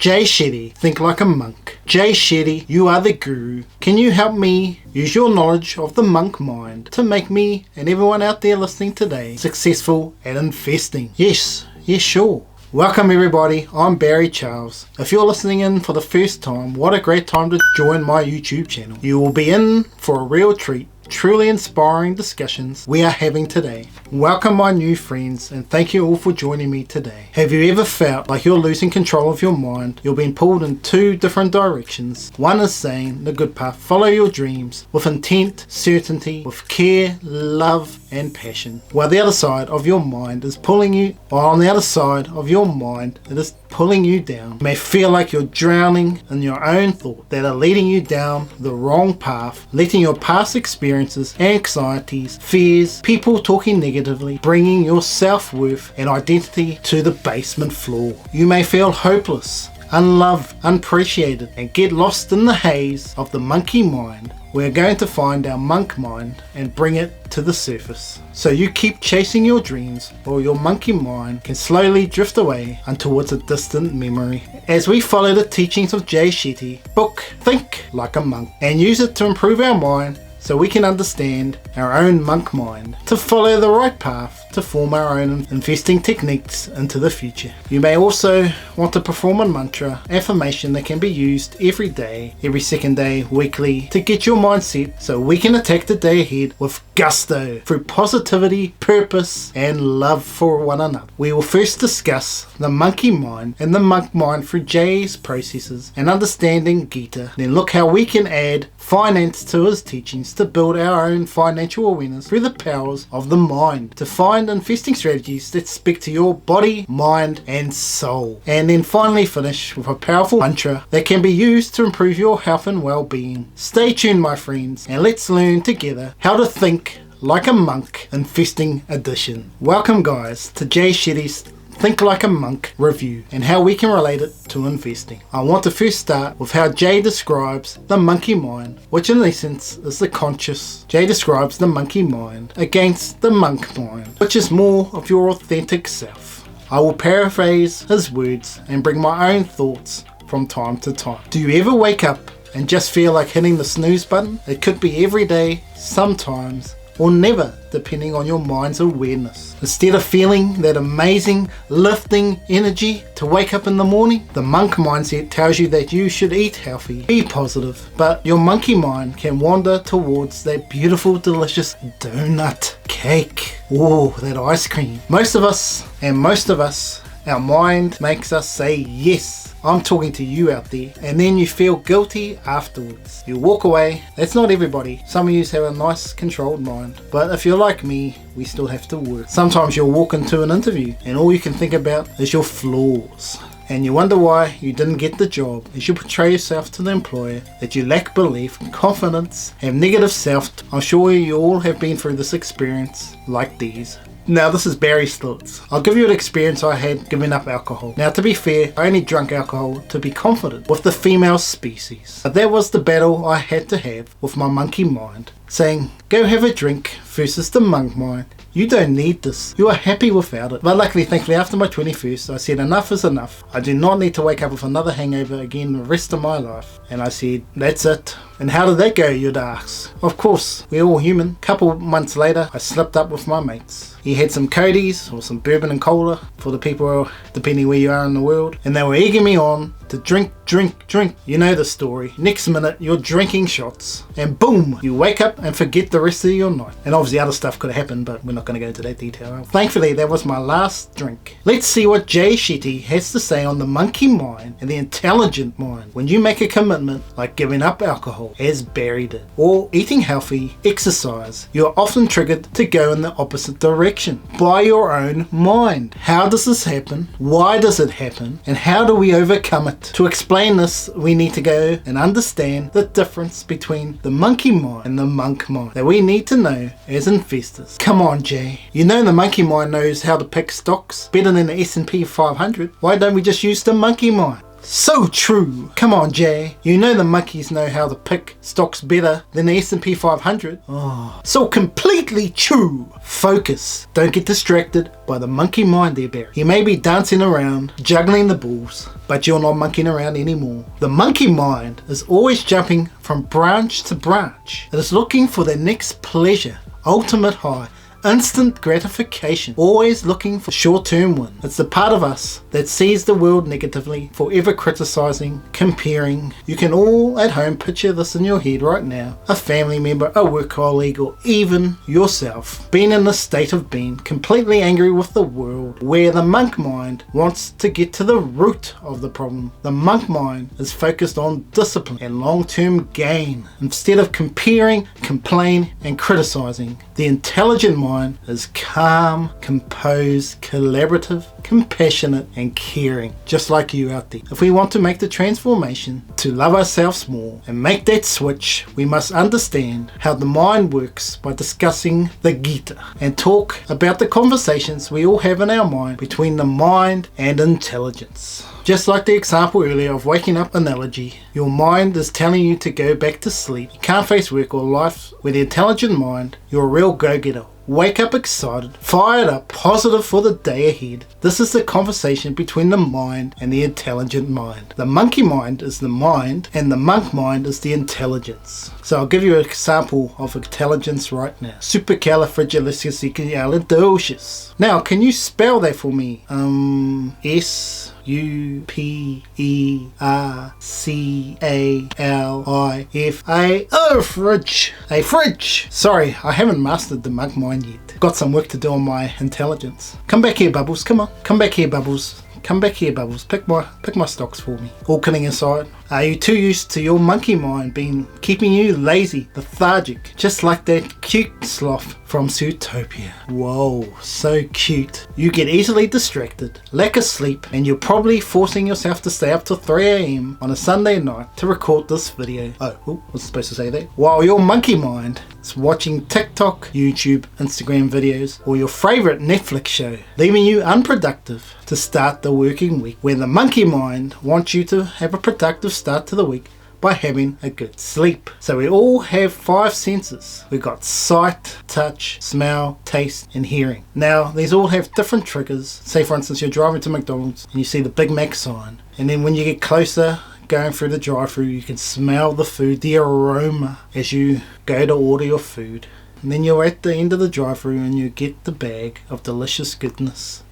Jay Shetty Think like a monk. Jay Shetty, you are the guru. Can you help me use your knowledge of the monk mind to make me and everyone out there listening today successful at investing? Yes, sure. Welcome everybody, I'm Barry Charles. If you're listening in for the first time, what a great time to join my YouTube channel. You will be in for a real treat. Truly inspiring discussions we are having today. Welcome my new friends and thank you all for joining me today. Have you ever felt like you're losing control of your mind? You're being pulled in two different directions. One is saying the good path, follow your dreams with intent, certainty, with care, love and passion. While the other side of your mind is pulling you, or on the other side of your mind it is pulling you down. You may feel like you're drowning in your own thoughts that are leading you down the wrong path, letting your past experiences, anxieties, fears, people talking negatively, bringing your self-worth and identity to the basement floor. You may feel hopeless, unloved, unappreciated, and get lost in the haze of the monkey mind. We're going to find our monk mind and bring it to the surface. So you keep chasing your dreams, or your monkey mind can slowly drift away until it's a distant memory. As we follow the teachings of Jay Shetty book, Think Like a Monk, and use it to improve our mind so we can understand our own monk mind, to follow the right path, to form our own investing techniques into the future. You may also want to perform a mantra affirmation that can be used every day, every second day, weekly, to get your mindset so we can attack the day ahead with gusto through positivity, purpose and love for one another. We will first discuss the monkey mind and the monk mind through Jay's processes and understanding Gita, then look how we can add finance to his teachings to build our own financial awareness through the powers of the mind, to find investing strategies that speak to your body, mind and soul, and then finally finish with a powerful mantra that can be used to improve your health and well-being. Stay tuned my friends and let's learn together how to think like a monk investing edition. Welcome guys to Jay Shetty's Think Like a Monk review and how we can relate it to investing. I want to first start with how Jay describes the monkey mind, which in essence is the conscious. Jay describes the monkey mind against the monk mind, which is more of your authentic self. I will paraphrase his words and bring my own thoughts from time to time. Do you ever wake up and just feel like hitting the snooze button? It could be every day, sometimes, or never, depending on your mind's awareness. Instead of feeling that amazing lifting energy to wake up in the morning, the monk mindset tells you that you should eat healthy, be positive, but your monkey mind can wander towards that beautiful delicious donut, cake, oh that ice cream. Most of us, our mind makes us say yes. I'm talking to you out there, and then you feel guilty afterwards. You walk away. That's not everybody. Some of you have a nice controlled mind, but if you're like me, we still have to work. Sometimes you'll walk into an interview and all you can think about is your flaws, and you wonder why you didn't get the job as you portray yourself to the employer that you lack belief, confidence, have negative self. I'm sure you all have been through this experience like these. Now this is Barry's thoughts. I'll give you an experience I had giving up alcohol. Now to be fair, I only drank alcohol to be confident with the female species. But that was the battle I had to have with my monkey mind, saying go have a drink versus the monk mind. You don't need this. You are happy without it. But luckily, thankfully, after my 21st, I said enough is enough. I do not need to wake up with another hangover again the rest of my life. And I said, that's it. And how did that go, you'd ask? Of course, we're all human. Couple months later, I slipped up with my mates. He had some Cody's or some bourbon and cola for the people depending where you are in the world. And they were egging me on to drink. You know the story. Next minute, you're drinking shots. And boom, you wake up and forget the rest of your night. And obviously other stuff could have happened, but we're not going to go into that detail. Thankfully, that was my last drink. Let's see what Jay Shetty has to say on the monkey mind and the intelligent mind. When you make a commitment like giving up alcohol, as Barry did, or eating healthy, exercise, you're often triggered to go in the opposite direction by your own mind. How does this happen? Why does it happen? And how do we overcome it? To explain this, we need to go and understand the difference between the monkey mind and the monk mind that we need to know as investors. Come on, Jay. You know the monkey mind knows how to pick stocks better than the S&P 500. Why don't we just use the monkey mind? So true. Come on, Jay. You know the monkeys know how to pick stocks better than the S&P 500. Oh, so completely true. Focus. Don't get distracted by the monkey mind there, Barry. You may be dancing around, juggling the balls, but you're not monkeying around anymore. The monkey mind is always jumping from branch to branch. It is looking for the next pleasure, ultimate high, instant gratification, always looking for short-term win. It's the part of us that sees the world negatively, forever criticizing, comparing. You can all at home picture this in your head right now. A family member, a work colleague, or even yourself being in a state of being completely angry with the world, where the monk mind wants to get to the root of the problem. The monk mind is focused on discipline and long-term gain instead of comparing, complaining, and criticizing. The intelligent mind is calm, composed, collaborative, compassionate, and caring, just like you out there. If we want to make the transformation to love ourselves more and make that switch, we must understand how the mind works by discussing the Gita and talk about the conversations we all have in our mind between the mind and intelligence. Just like the example earlier of waking up analogy, your mind is telling you to go back to sleep. You can't face work or life with the intelligent mind. You're a real go-getter. Wake up excited, fired up, positive for the day ahead. This is the conversation between the mind and the intelligent mind. The monkey mind is the mind and the monk mind is the intelligence. So I'll give you an example of intelligence right now. Supercalifragilisticexpialidocious. Now, can you spell that for me? S-U-P-E-R-C-A-L-I-F-A. Oh, fridge. A fridge. Sorry, I haven't mastered the monk mind yet. Got some work to do on my intelligence. Come back here, Bubbles. Come on. Come back here, Bubbles. Come back here, Bubbles. Pick my stocks for me. All kidding aside, are you too used to your monkey mind keeping you lazy, lethargic, just like that cute sloth from Zootopia? Whoa, so cute. You get easily distracted, lack of sleep, and you're probably forcing yourself to stay up till 3 a.m. on a Sunday night to record this video. Oh, was supposed to say that. While your monkey mind is watching TikTok, YouTube, Instagram videos, or your favorite Netflix show, leaving you unproductive to start the working week, where the monkey mind wants you to have a productive start to the week by having a good sleep. So we all have 5 senses. We've got sight, touch, smell, taste, and hearing. Now, these all have different triggers. Say for instance, you're driving to McDonald's and you see the Big Mac sign, and then when you get closer, going through the drive-thru, you can smell the food, the aroma as you go to order your food. And then you're at the end of the drive-thru and you get the bag of delicious goodness,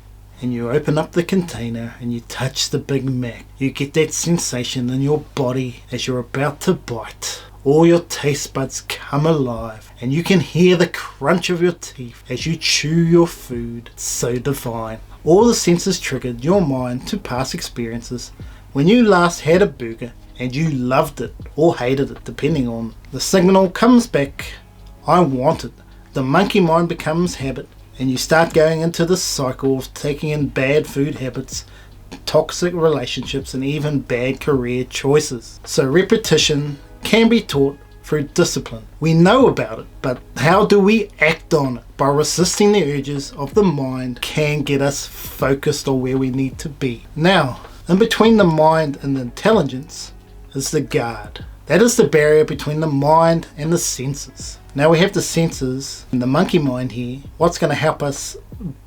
and you open up the container and you touch the Big Mac. You get that sensation in your body as you're about to bite. All your taste buds come alive and you can hear the crunch of your teeth as you chew your food. It's so divine. All the senses triggered your mind to past experiences when you last had a burger and you loved it or hated it, depending on. The signal comes back, I want it. The monkey mind becomes habit, and you start going into this cycle of taking in bad food habits, toxic relationships, and even bad career choices. So repetition can be taught through discipline. We know about it, but how do we act on it? By resisting the urges of the mind can get us focused on where we need to be. Now, in between the mind and the intelligence is the guard. That is the barrier between the mind and the senses. Now we have the senses and the monkey mind here. What's going to help us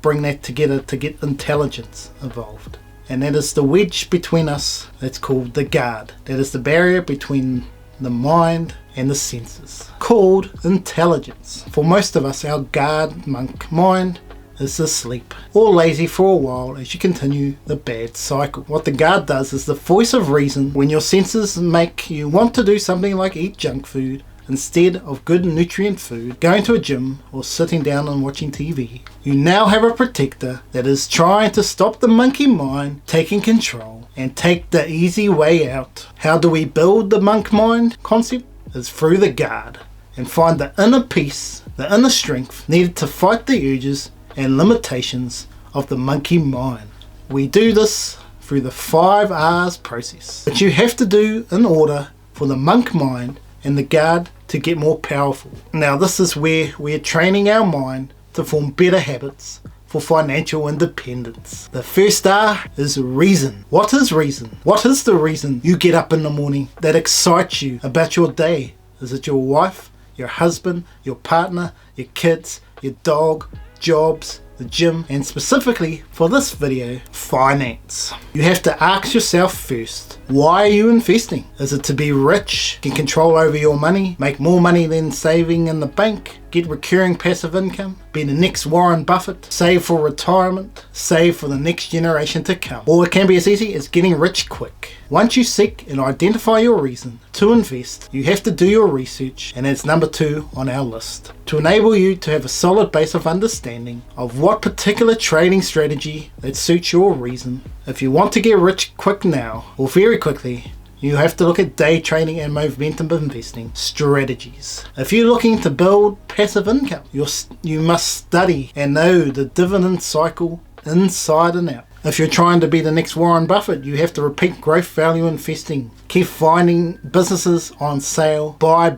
bring that together to get intelligence involved? And that is the wedge between us that's called the guard. That is the barrier between the mind and the senses, called intelligence. For most of us, our guard monk mind is asleep or lazy for a while as you continue the bad cycle. What the guard does is the voice of reason when your senses make you want to do something like eat junk food instead of good nutrient food, going to a gym, or sitting down and watching TV. You now have a protector that is trying to stop the monkey mind taking control and take the easy way out. How do we build the monk mind concept? Is through the guard, and find the inner peace, the inner strength needed to fight the urges and limitations of the monkey mind. We do this through the 5 R's process, which you have to do in order for the monk mind and the guard to get more powerful. Now this is where we're training our mind to form better habits for financial independence. The first R is reason. What is reason? What is the reason you get up in the morning that excites you about your day? Is it your wife, your husband, your partner, your kids, your dog, jobs, the gym, and specifically for this video, finance? You have to ask yourself first, why are you investing? Is it to be rich, get control over your money, make more money than saving in the bank, get recurring passive income, be the next Warren Buffett, save for retirement, save for the next generation to come? Or it can be as easy as getting rich quick. Once you seek and identify your reason to invest, you have to do your research, and that's number 2 on our list, to enable you to have a solid base of understanding of what particular trading strategy that suits your reason. If you want to get rich quick now, or very quickly, you have to look at day trading and momentum investing strategies. If you're looking to build passive income, you must study and know the dividend cycle inside and out. If you're trying to be the next Warren Buffett, you have to repeat growth value investing. Keep finding businesses on sale, buy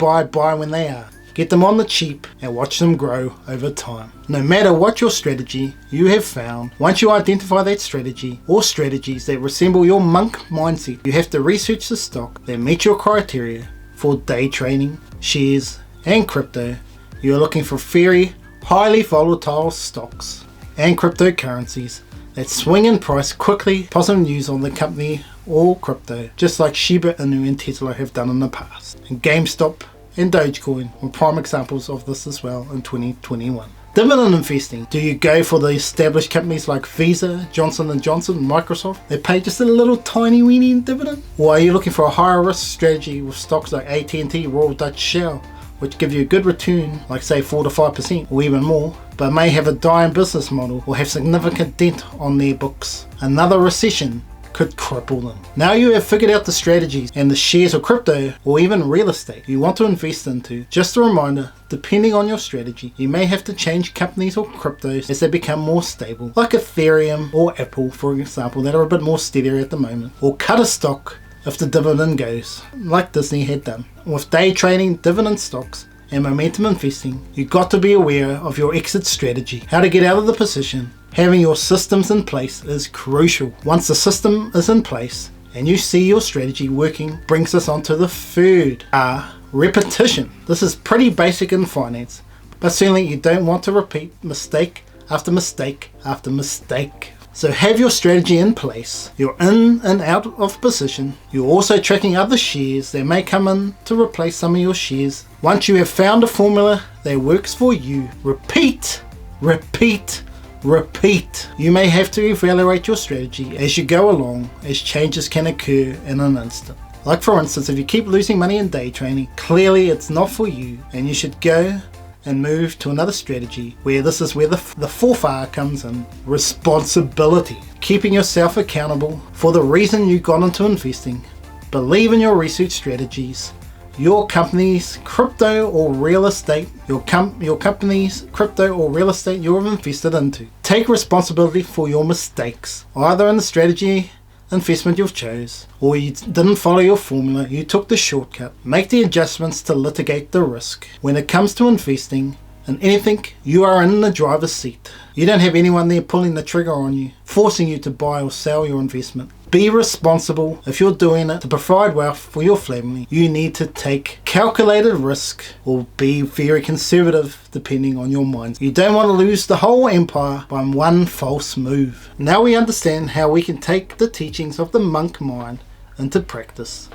when they are. Get them on the cheap and watch them grow over time. No matter what your strategy you have found, once you identify that strategy or strategies that resemble your monk mindset, you have to research the stock that meets your criteria for day trading, shares and crypto. You are looking for very highly volatile stocks and cryptocurrencies that swing in price quickly, positive news on the company or crypto, just like Shiba Inu and Tesla have done in the past. And GameStop and Dogecoin were prime examples of this as well in 2021. Dividend investing. Do you go for the established companies like Visa, Johnson & Johnson, and Microsoft that pay just a little tiny weeny dividend? Or are you looking for a higher risk strategy with stocks like AT&T, Royal Dutch Shell, which give you a good return, like say 4 to 5% or even more, but may have a dying business model or have significant debt on their books? Another recession could cripple them. Now you have figured out the strategies and the shares or crypto or even real estate you want to invest into. Just a reminder, depending on your strategy, you may have to change companies or cryptos as they become more stable, like Ethereum or Apple, for example, that are a bit more steadier at the moment, or cut a stock if the dividend goes, like Disney had done. With day trading, dividend stocks, and momentum investing, you've got to be aware of your exit strategy, how to get out of the position. Having your systems in place is crucial. Once the system is in place and you see your strategy working, brings us on to the third R, repetition. This is pretty basic in finance, but certainly you don't want to repeat mistake after mistake after mistake. So have your strategy in place. You're in and out of position. You're also tracking other shares that may come in to replace some of your shares. Once you have found a formula that works for you, repeat. You may have to evaluate your strategy as you go along, as changes can occur in an instant. Like for instance, if you keep losing money in day trading, clearly it's not for you and you should go and move to another strategy, where this is where the fourth R comes in, responsibility. Keeping yourself accountable for the reason you got into investing. Believe in your research strategies, your company's crypto or real estate, your company's crypto or real estate you've invested into. Take responsibility for your mistakes, either in the strategy investment you've chose, or you didn't follow your formula, you took the shortcut. Make the adjustments to mitigate the risk. When it comes to investing in anything, you are in the driver's seat. You don't have anyone there pulling the trigger on you, forcing you to buy or sell your investment. Be responsible. If you're doing it to provide wealth for your family, you need to take calculated risk or be very conservative depending on your mind. You don't want to lose the whole empire by one false move. Now we understand how we can take the teachings of the monk mind into practice.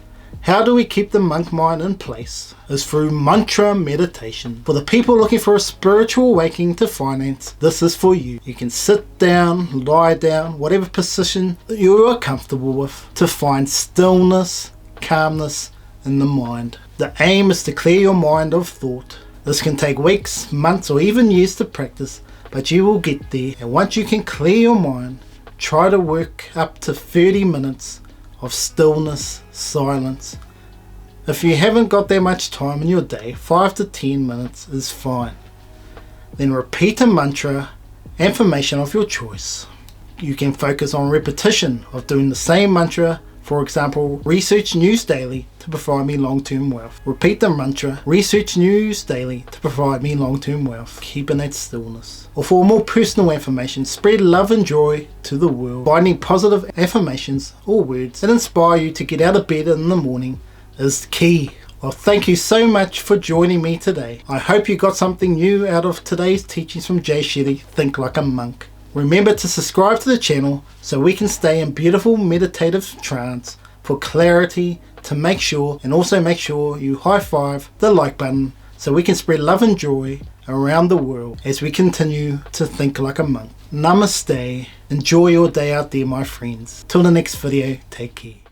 How do we keep the monk mind in place? Is through mantra meditation. For the people looking for a spiritual awakening to finance, this is for you. You can sit down, lie down, whatever position you are comfortable with, to find stillness, calmness in the mind. The aim is to clear your mind of thought. This can take weeks, months, or even years to practice, but you will get there. And once you can clear your mind, try to work up to 30 minutes of stillness, silence. If you haven't got that much time in your day, 5 to 10 minutes is fine. Then repeat a mantra, affirmation of your choice. You can focus on repetition of doing the same mantra For example, research news daily to provide me long-term wealth. Repeat the mantra, research news daily to provide me long-term wealth. Keeping that stillness. Or for more personal affirmations, spread love and joy to the world. Finding positive affirmations or words that inspire you to get out of bed in the morning is key. Well, thank you so much for joining me today. I hope you got something new out of today's teachings from Jay Shetty Think Like a Monk. Remember to subscribe to the channel so we can stay in beautiful meditative trance for clarity, to make sure you high five the like button so we can spread love and joy around the world as we continue to think like a monk. Namaste. Enjoy your day out there, my friends. Till the next video, take care.